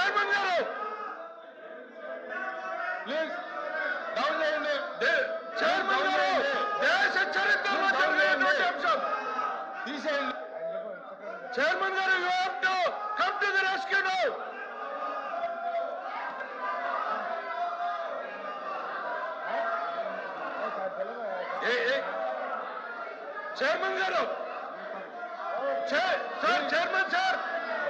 Chairman గారు please down చేయండి. Chairman గారు దేశ చరిత్రలో జరిగినటువంటి అంశం తీసేయండి. చైర్మన్ గారు you have to come to the rescue now. Chairman గారు సార్ చైర్మన్ సార్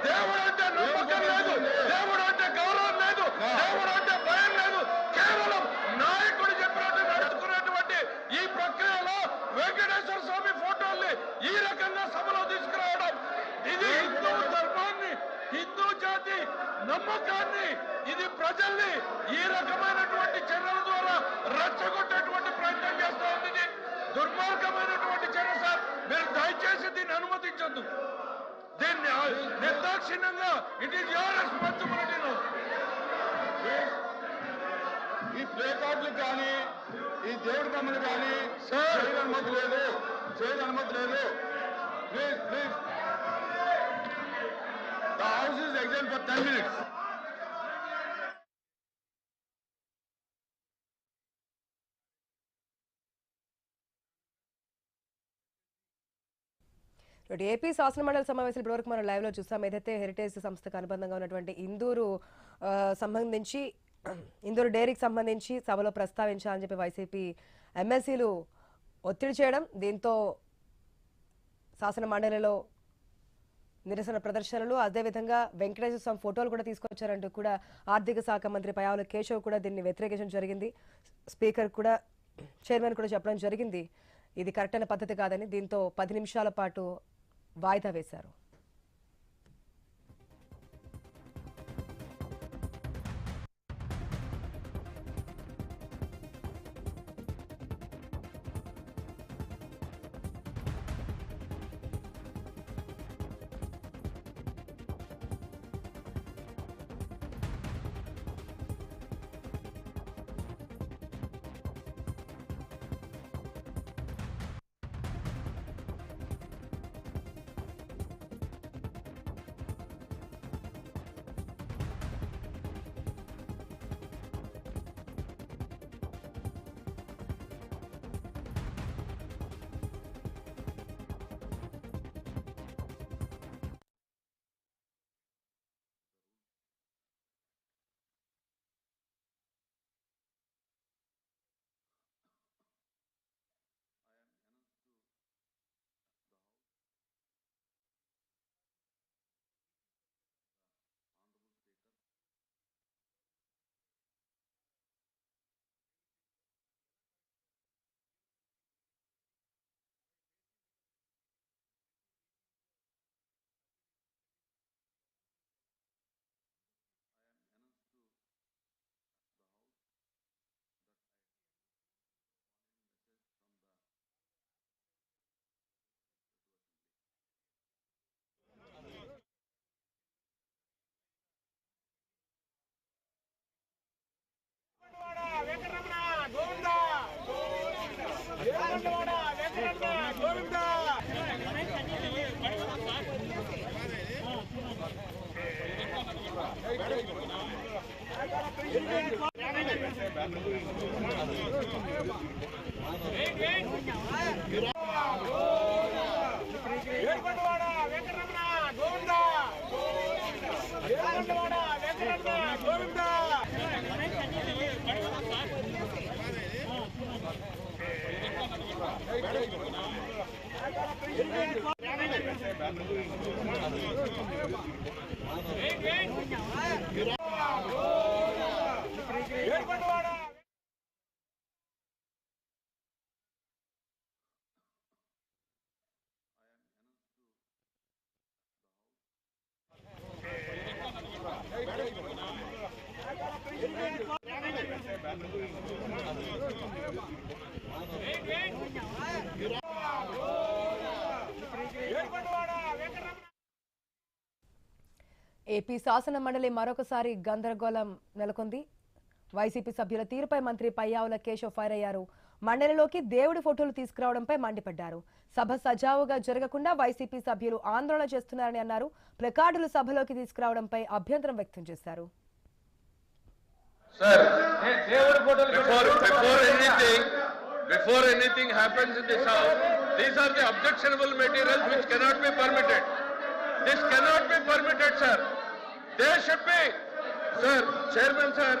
దేవుడు అంటే నమ్మకం లేదు, దేవుడు అంటే గౌరవం లేదు, దేవుడు అంటే భయం లేదు. కేవలం నాయకుడు చెప్పినట్టు నడుచుకున్నటువంటి ఈ ప్రక్రియలో వెంకటేశ్వర స్వామి ఫోటోల్ని ఈ రకంగా సభలో తీసుకురావడం ఇది హిందూ ధర్మాన్ని, హిందూ జాతి నమ్మకాన్ని, ఇది ప్రజల్ని ఈ రకమైనటువంటి చర్యల ద్వారా రెచ్చగొట్టేటువంటి ప్రయత్నం చేస్తూ ఉంది. దుర్మార్గమైనటువంటి చర్య సార్. మీరు దయచేసి దీన్ని అనుమతించొద్దు. దీన్ని నిర్దాక్షిణ్యంగా ఇట్ ఈస్ యువర్ రెస్పాన్సిబిలిటీ. ఈ ప్లే కార్డులు కానీ ఈ దేవుడి బొమ్మలు కానీ సార్ అనుమతి లేదు, చేయని అనుమతి లేదు. Please please the house is exam for 10 minutes. AP శాసనమండలి సమావేశాలు ఇప్పటివరకు మనం లైవ్ లో చూసాం. ఏదైతే హెరిటేజ్ సంస్థకు అనుబంధంగా ఉన్నటువంటి ఇందూరు సంబంధించి ఇందూరు డైరీకి సంబంధించి సభలో ప్రస్తావించాలని చెప్పి వైసీపీ ఎమ్మెల్సీలు ఒత్తిడి చేయడం, దీంతో శాసన మండలిలో నిరసన ప్రదర్శనలు, అదేవిధంగా వెంకటేశ్వర స్వామి ఫోటోలు కూడా తీసుకొచ్చారంటూ కూడా ఆర్థిక శాఖ మంత్రి పయ్యావుల కేశవ్ కూడా దీన్ని వ్యతిరేకించడం జరిగింది. స్పీకర్ కూడా, చైర్మన్ కూడా చెప్పడం జరిగింది ఇది కరెక్ట్ అయిన పద్ధతి కాదని. దీంతో 10 నిమిషాల పాటు వాయిదా వేశారు. ఏపీ శాసన మండలి మరొకసారి గందరగోళం నెలకొంది. వైసీపీ సభ్యుల తీరుపై మంత్రి పయ్యావుల కేశవ్ ఫైర్ అయ్యారు. మండలిలోకి దేవుడి ఫోటోలు తీసుకురావడంపై మండిపడ్డారు. సభ సజావుగా జరగకుండా వైసీపీ సభ్యులు ఆందోళన చేస్తున్నారని అన్నారు. ప్లకార్డులు సభలోకి తీసుకురావడంపై అభ్యంతరం వ్యక్తం చేశారు. Sir, before anything happens in this house, these are the objectionable materials which cannot be permitted. This cannot be permitted, sir. They should be, sir, Chairman, sir.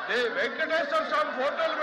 They Venkateswar Swami photos